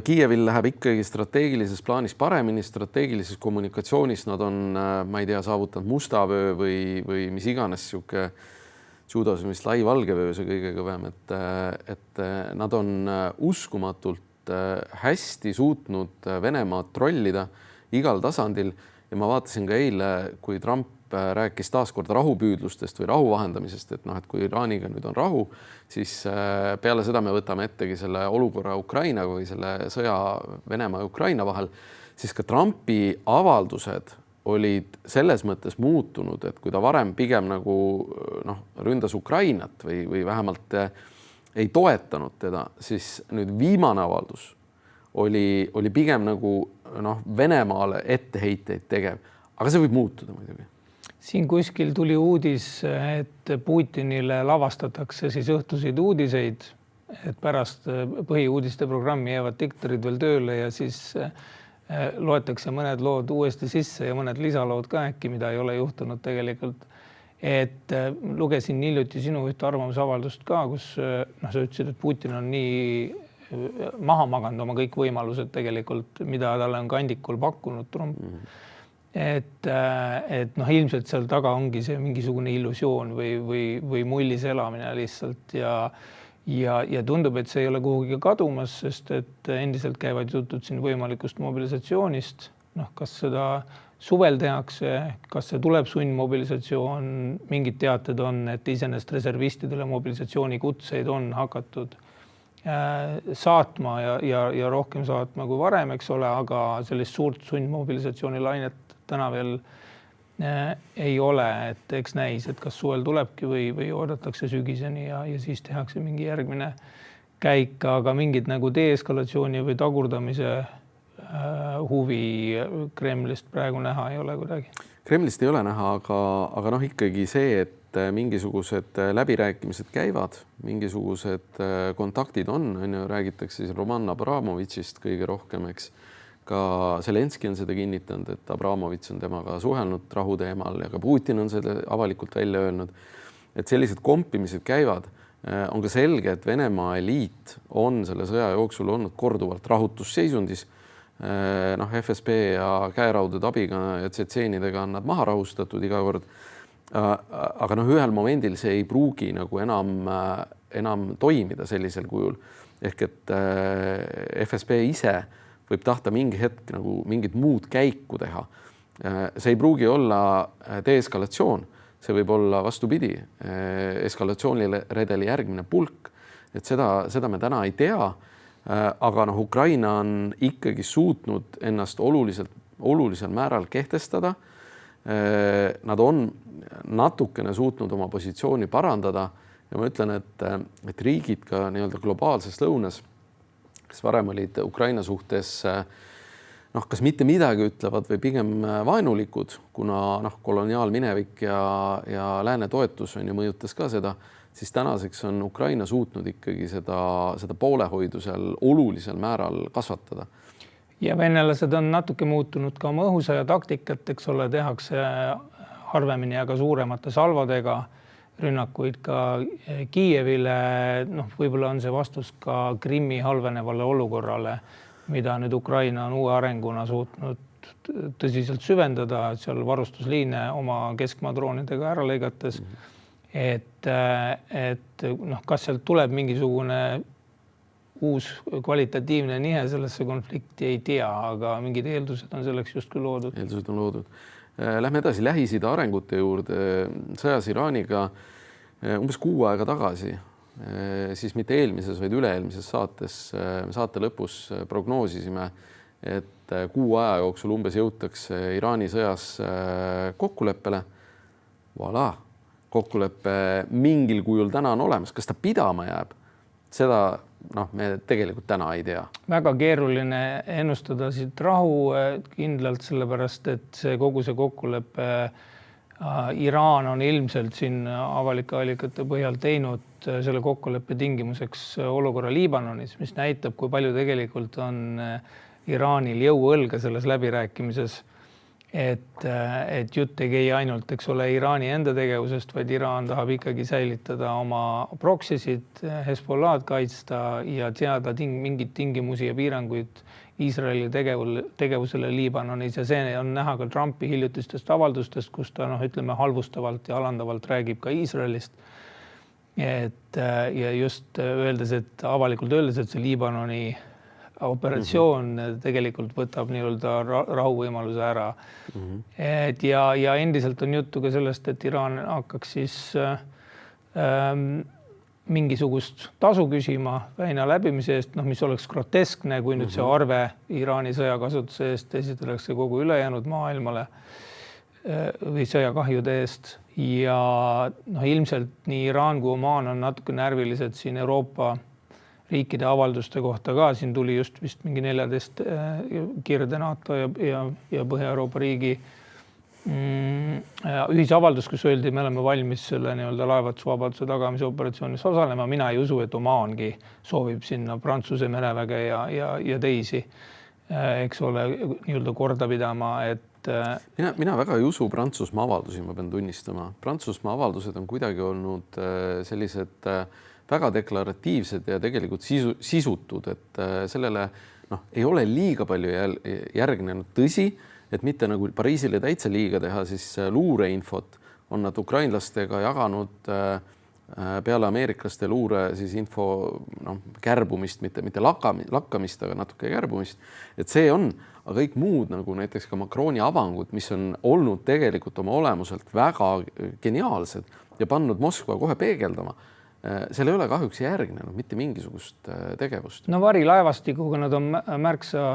Kiievil läheb ikkagi strateegilises plaanis paremini, strateegilises kommunikatsioonis nad on, ma ei tea, saavutanud mustavöö või mis iganes siuke judos, mis lai valgevöö see kõige kõvem, et nad on uskumatult hästi suutnud Venemaad trollida igal tasandil. Ja ma vaatasin ka eile, kui Trump rääkis taaskord rahupüüdlustest või rahu vahendamisest, et kui Iraaniga nüüd on rahu, siis peale seda me võtame ettegi selle olukorra Ukraina või selle sõja Venemaa ja Ukraina vahel, siis ka Trumpi avaldused olid selles mõttes muutunud, et kui ta varem pigem ründas Ukrainat või vähemalt ei toetanud teda, siis nüüd viimane avaldus oli pigem Venemaale etteheiteid tegev, aga see võib muutuda muidugi. Siin kuskil tuli uudis, et Putinile lavastatakse siis õhtuseid uudiseid, et pärast põhiuudiste programmi jäävad diktorid veel tööle ja siis loetakse mõned lood uuesti sisse ja mõned lisalood ka äkki, mida ei ole juhtunud tegelikult. Et lugesin hiljuti sinu ühte arvamusavaldust ka, kus sa ütlesid, et Putin on nii maha maganud oma kõik võimalused tegelikult, mida talle on kandikul pakkunud Trump. Et ilmselt seal taga ongi see mingisugune illusioon või mullis elamine lihtsalt ja tundub, et see ei ole kuhugi kadumas, sest et endiselt käivad jutud siin võimalikust mobilisatsioonist. Kas seda suvel tehakse, kas see tuleb sundmobilisatsioon, mingid teated on, et iseenesest reservistidele mobilisatsiooni kutseid on hakatud saatma ja rohkem saatma kui varem, eks ole, aga sellist suurt sundmobilisatsiooni lainet täna veel ei ole, et eks näis, et kas suvel tulebki või oodatakse sügiseni ja siis tehakse mingi järgmine käik, aga mingid deeskalatsiooni või tagurdamise huvi Kremlist praegu näha ei ole kuidagi. Kremlist ei ole näha, aga ikkagi see, et mingisugused läbirääkimised käivad, mingisugused kontaktid on, räägitakse siis Roman Abramovitšist kõige rohkem, eks. Ka Zelenski on seda kinnitanud, et Abramovitš on temaga suhelnud rahu teemal ja ka Putin on seda avalikult välja öelnud, et sellised kompimised käivad. On ka selge, et Venemaa eliit on selle sõja jooksul olnud korduvalt rahutusseisundis. FSB ja käeraudude abiga ja tsetseenidega on nad maha rahustatud iga kord. Aga ühel momendil see ei pruugi enam toimida sellisel kujul. Ehk et FSB ise võib tahta mingi hetk mingit muud käiku teha. See ei pruugi olla deeskalatsioon, see võib olla vastupidi, eskalatsiooniredeli järgmine pulk, et seda me täna ei tea. Aga Ukraina on ikkagi suutnud ennast olulisel määral kehtestada. Nad on natukene suutnud oma positsiooni parandada ja ma ütlen, et riigid ka nii-öelda globaalses lõunas, kes varem olid Ukraina suhtes kas mitte midagi ütlevad või pigem vaenulikud, kuna koloniaalminevik ja lääne toetus on ju mõjutas ka seda, siis tänaseks on Ukraina suutnud ikkagi seda poolehoidu seal olulisel määral kasvatada. Ja venelased on natuke muutunud ka oma õhusõja taktikat, eks ole, tehakse harvemini aga suuremate salvadega rünnakuid ka Kiievile. Võib-olla on see vastus ka Krimmi halvenevale olukorrale, mida nüüd Ukraina on uue arenguna suutnud tõsiselt süvendada, seal varustusliine oma keskmaadroonidega ära lõigates. Et kas sealt tuleb mingisugune uus kvalitatiivne nihe sellesse konflikti ei tea, aga mingid eeldused on selleks justkui loodud. Eeldused on loodud. Lähme edasi Lähis-Ida arengute juurde. Sõjas Iraaniga umbes 6 aega tagasi, siis mitte eelmises, vaid üle-eelmises saate lõpus prognoosisime, et 6 aja jooksul umbes jõutakse Iraani sõjas kokkuleppele. Voilà, kokkulepe mingil kujul täna on olemas. Kas ta pidama jääb? Seda me tegelikult täna ei tea. Väga keeruline ennustada siit rahu kindlalt, sellepärast, et kogu see kokkulepe Iraan on ilmselt siin avalike allikate põhjal teinud selle kokkuleppe tingimuseks olukorra Liibanonis, mis näitab, kui palju tegelikult on Iraanil jõuõlga selles läbirääkimises. Et jutt ei käi ainult, eks ole, Iraani enda tegevusest, vaid Iraan tahab ikkagi säilitada oma proksisid, Hezbollah'd kaitsta ja teada mingeid tingimusi ja piiranguid Iisraeli tegevusele Liibanonis. Ja see on näha ka Trumpi hiljutistest avaldustest, kus ta halvustavalt ja alandavalt räägib ka Iisraelist. Ja just avalikult öeldes, et see Liibanoni operatsioon tegelikult võtab nii-öelda rahuvõimaluse ära. Ja endiselt on juttu ka sellest, et Iraan hakkaks siis mingisugust tasu küsima väina läbimise eest, mis oleks groteskne, kui nüüd see arve Iraani sõjakasutuse eest esitatakse kogu ülejäänud maailmale või sõjakahjude eest. Ja ilmselt nii Iraan kui Omaan on natuke närvilised siin Euroopa riikide avalduste kohta ka. Siin tuli just vist mingi 14 Kirde NATO ja Põhja-Euroopa riigi ühisavaldus, kus öeldi, me oleme valmis selle nii-öelda laevatusvabaduse tagamise operatsioonis osalema. Mina ei usu, et Omaangi soovib sinna Prantsuse mereväge ja teisi, eks ole, nii-öelda korda pidama. Mina väga ei usu Prantsusmaa avaldusi, ma pean tunnistama. Prantsusmaa avaldused on kuidagi olnud sellised väga deklaratiivsed ja tegelikult sisutud, et sellele ei ole liiga palju järgnenud. Tõsi, et mitte nagu Pariisile täitsa liiga teha, siis luureinfot on nad ukrainlastega jaganud peale ameeriklaste luure siis info kärbumist, mitte lakkamist, aga natuke kärbumist. Et see on, aga kõik muud nagu näiteks ka Macroni avangud, mis on olnud tegelikult oma olemuselt väga geniaalsed ja pannud Moskva kohe peegeldama. Seal ei ole kahjuks järgnenud mitte mingisugust tegevust. Varilaevastikuga nad on märksa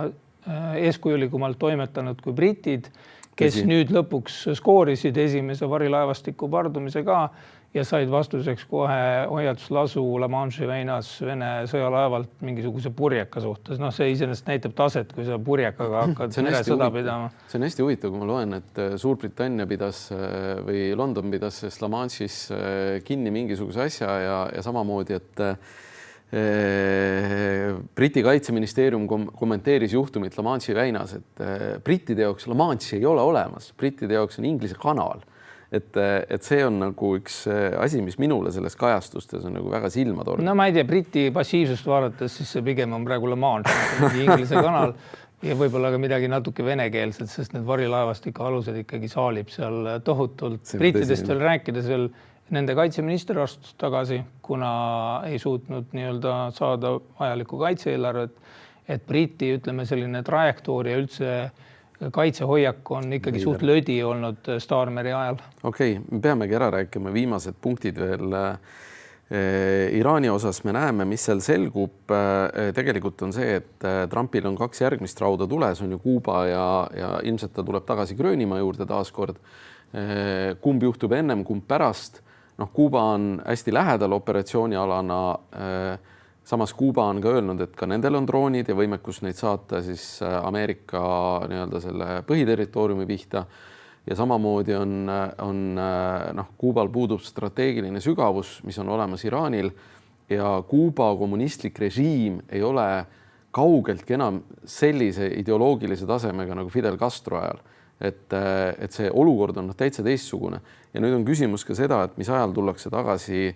eeskujulikumalt toimetanud kui britid, kes nüüd lõpuks skoorisid esimese varilaevastiku pardumise ka ja said vastuseks kohe hoiatuslasu La Manche'i väinas Vene sõjalaevalt mingisuguse purjeka suhtes. See iseenesest näitab taset, kui sa purjekaga hakkad meresõda pidama. See on hästi huvitav, kui ma loen, et Suurbritannia pidas või London pidas La Manche'is kinni mingisuguse asja ja samamoodi, et Briti kaitseministeerium kommenteeris juhtumit La Manche'i väinas, et brittide jaoks La Manche ei ole olemas, brittide jaoks on Inglise kanal. Et see on nagu üks asi, mis minule selles kajastustes on nagu väga silma tornud. Ma ei tea, Briti passiivsust vaadates, siis see pigem on praegu La Manche, Inglise kanal ja võib-olla ka midagi natuke venekeelset, sest need varilaevastiku alused ikkagi saalib seal tohutult. Brittidest veel rääkides veel nende kaitseminister astus tagasi, kuna ei suutnud nii-öelda saada vajalikku kaitseeelarvet, et Briti, selline trajektoor ja üldse kaitsehoiak on ikkagi suht löödi olnud Starmeri ajal. Okei, me peamegi ära rääkima viimased punktid veel. Iraani osas me näeme, mis seal selgub. Tegelikult on see, et Trumpil on 2 järgmist rauda tules, on ju Kuuba ja ilmselt ta tuleb tagasi Gröönimaa juurde taaskord. Kumb juhtub ennem, kumb pärast. Kuuba on hästi lähedal operatsioonialana. Samas Kuuba on ka öelnud, et ka nendel on droonid ja võimekus neid saata siis Ameerika nii-öelda selle põhiterritooriumi pihta. Ja samamoodi on Kuubal puudub strateegiline sügavus, mis on olemas Iraanil ja Kuuba kommunistlik režiim ei ole kaugeltki enam sellise ideoloogilise tasemega nagu Fidel Castro ajal. Et see olukord on täitsa teistsugune. Ja nüüd on küsimus ka seda, et mis ajal tullakse tagasi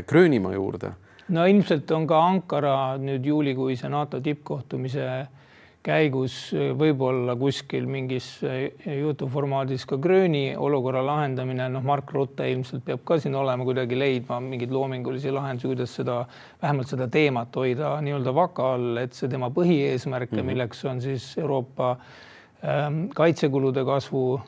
Gröönimaa juurde. No ilmselt on ka Ankara nüüd juulikuise NATO tippkohtumise käigus võib-olla kuskil mingis jutuformaadis ka Grööni olukorra lahendamine. Mark Rutte ilmselt peab ka siin olema kuidagi leidma mingeid loomingulisi lahendusi, kuidas vähemalt seda teemat hoida nii-öelda vaka all, et see tema põhieesmärke, milleks on siis Euroopa kaitsekulude kasvu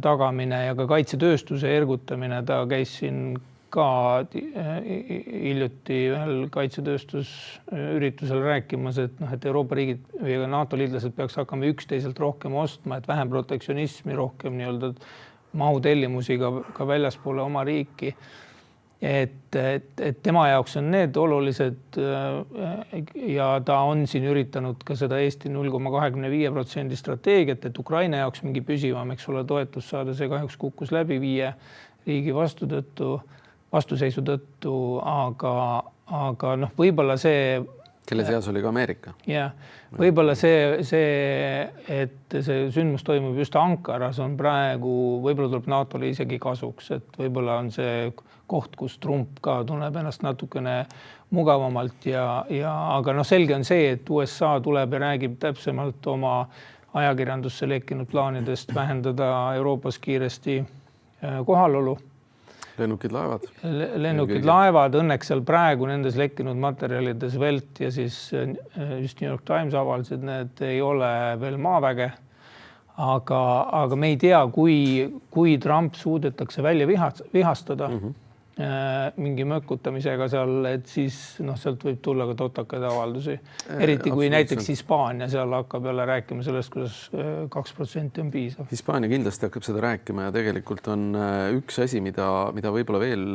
tagamine ja ka kaitsetööstuse ergutamine. Ta käis siin ka hiljuti ühel kaitsetööstusüritusel rääkimas, et Euroopa riigid või NATO liitlased peaks hakkama üksteiselt rohkem ostma, et vähem protektsionismi, rohkem nii-öelda mahutellimusi ka väljaspoole oma riiki. Et tema jaoks on need olulised ja ta on siin üritanud ka seda Eesti 0,25% strateegiat, et Ukraina jaoks mingi püsivam, eks ole, toetus saada. See kahjuks kukkus läbi 5 riigi vastuseisu tõttu, aga võib-olla see... Kelle seas oli ka Ameerika. Ja, võib-olla see, et see sündmus toimub just Ankaras, on praegu, võib-olla tuleb NATO-le isegi kasuks, et võib-olla on see koht, kus Trump ka tunneb ennast natukene mugavamalt aga selge on see, et USA tuleb ja räägib täpsemalt oma ajakirjandusse lekkinud plaanidest vähendada Euroopas kiiresti kohalolu. Lennukid laevad, õnneks seal praegu nendes lekkinud materjalides Welt ja siis just New York Times avaldasid, need ei ole veel maaväge. Aga me ei tea, kui Trump suudetakse välja vihastada mingi mökutamisega seal, et siis sealt võib tulla ka totakaid avaldusi. Eriti kui näiteks Hispaania seal hakkab jälle rääkima sellest, kuidas 2% on piisav. Hispaania kindlasti hakkab seda rääkima ja tegelikult on üks asi, mida võib-olla veel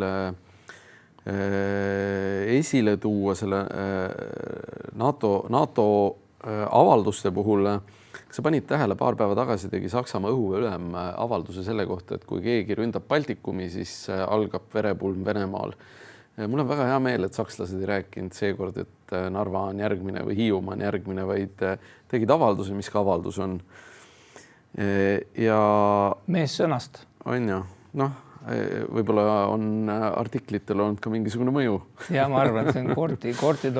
esile tuua selle NATO avalduste puhul. Sa panid tähele, paar päeva tagasi tegi Saksamaa õhuülem avalduse selle kohta, et kui keegi ründab Baltikumi, siis algab verepulm Venemaal. Mul on väga hea meel, et sakslased ei rääkinud seekord, et Narva on järgmine või Hiiumaa on järgmine, vaid tegid avalduse, mis ka avaldus on. Ja mees sõnast. On ju, võib-olla on artiklitel olnud ka mingisugune mõju. Ja ma arvan, et see on Korti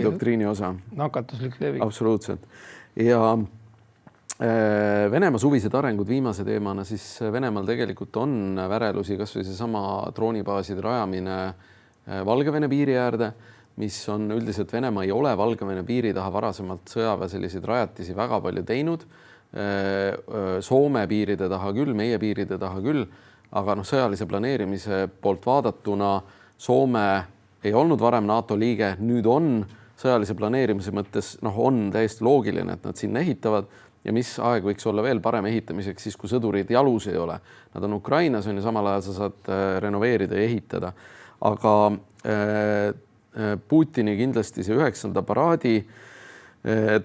doktriini osa. Nakatuslik levik. Absoluutselt. Ja Venemaa suvised arengud viimase teemana, siis Venemaal tegelikult on värelusi, kas või see sama droonibaaside rajamine Valgevene piiri äärde, mis on üldiselt Venemaa ei ole Valgevene piiri taha varasemalt sõjaväe selliseid rajatisi väga palju teinud. Soome piiride taha küll, meie piiride taha küll, aga sõjalise planeerimise poolt vaadatuna Soome ei olnud varem NATO liige, nüüd on sõjalise planeerimise mõttes on täiesti loogiline, et nad sinna ehitavad. Ja mis aeg võiks olla veel parem ehitamiseks, siis kui sõdurid jalus ei ole. Nad on Ukrainas ja samal ajal sa saad renoveerida ja ehitada. Aga Putini kindlasti see 9. paraadi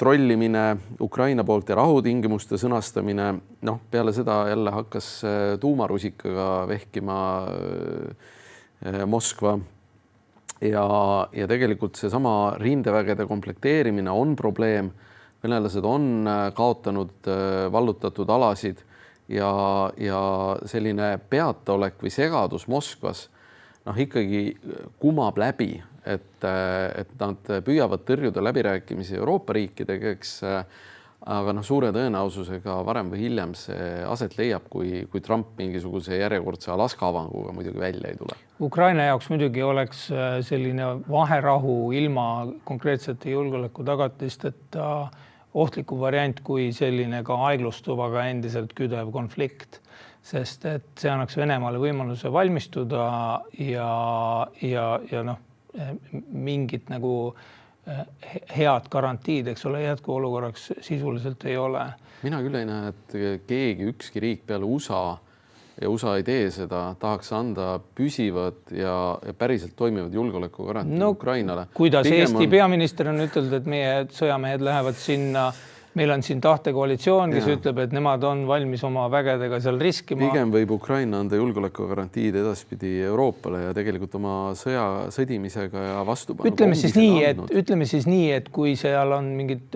trollimine Ukraina poolt ja rahutingimuste sõnastamine, peale seda jälle hakkas tuumarusikaga vehkima Moskva. Ja tegelikult see sama rindevägede komplekteerimine on probleem. Venelased on kaotanud vallutatud alasid ja selline peataolek või segadus Moskvas ikkagi kumab läbi, et nad püüavad tõrjuda läbirääkimisi Euroopa riikidega, aga suure tõenäosusega varem või hiljem see aset leiab, kui Trump mingisuguse järjekordse Alaska avanguga muidugi välja ei tule. Ukraina jaoks muidugi oleks selline vaherahu ilma konkreetsete julgeoleku tagatist, et ta ohtlikum variant kui selline ka aeglustuv, aga endiselt küdev konflikt, sest et see annaks Venemaale võimaluse valmistuda ja noh, mingit nagu head garantiid, eks ole, jätkuolukorraks sisuliselt ei ole. Mina küll ei näe, et ükski riik peale USA ja USA ei tee seda, tahaks anda püsivad ja päriselt toimivad julgeolekugarantiid Ukrainale. Kuidas Eesti peaminister on ütelnud, et meie sõjamehed lähevad sinna, meil on siin tahtekoalitsioon, kes ütleb, et nemad on valmis oma vägedega seal riskima. Pigem võib Ukraina anda julgeolekugarantiid edaspidi Euroopale ja tegelikult oma sõdimisega ja vastupanu. Ütleme siis nii, et kui seal on mingid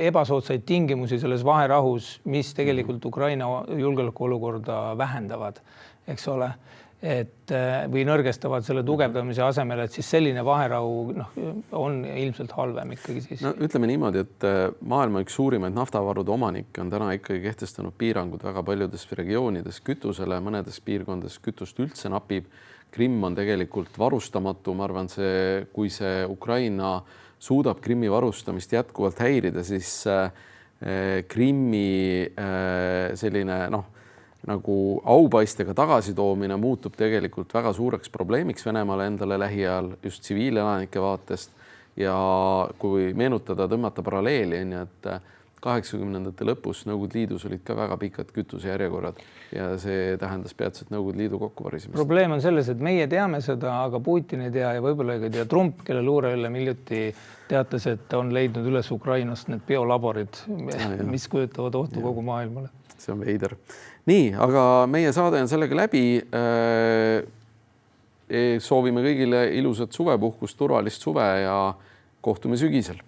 ebasoodsaid tingimusi selles vaherahus, mis tegelikult Ukraina julgeolekuolukorda vähendavad, eks ole, või nõrgestavad selle tugevdamise asemel, et siis selline vaherahu on ilmselt halvem ikkagi siis. No, ütleme niimoodi, et maailma üks suurimaid naftavarude omanikke on täna ikkagi kehtestanud piirangud väga paljudes regioonides kütusele, mõnedes piirkondades kütust üldse napib. Krimm on tegelikult varustamatu, ma arvan, kui see Ukraina suudab Krimmi varustamist jätkuvalt häirida, siis Krimmi selline nagu aupaistega tagasitoomine muutub tegelikult väga suureks probleemiks Venemaale endale lähiajal just tsiviilelanike vaatest ja kui meenutada, tõmmata paralleeli, et 80ndate lõpus Nõukogude Liidus olid ka väga pikad kütusejärjekorrad ja see tähendas peatselt Nõukogude Liidu kokkuvarisemist. Probleem on selles, et meie teame seda, aga Putin ei tea ja võib-olla ei tea Trump, kelle luure üle hiljuti teatas, et on leidnud üles Ukrainast need biolaborid, mis kujutavad ohtu kogu maailmale. See on veider. Nii, aga meie saade on sellega läbi. Soovime kõigile ilusat suvepuhkust, turvalist suve ja kohtume sügisel.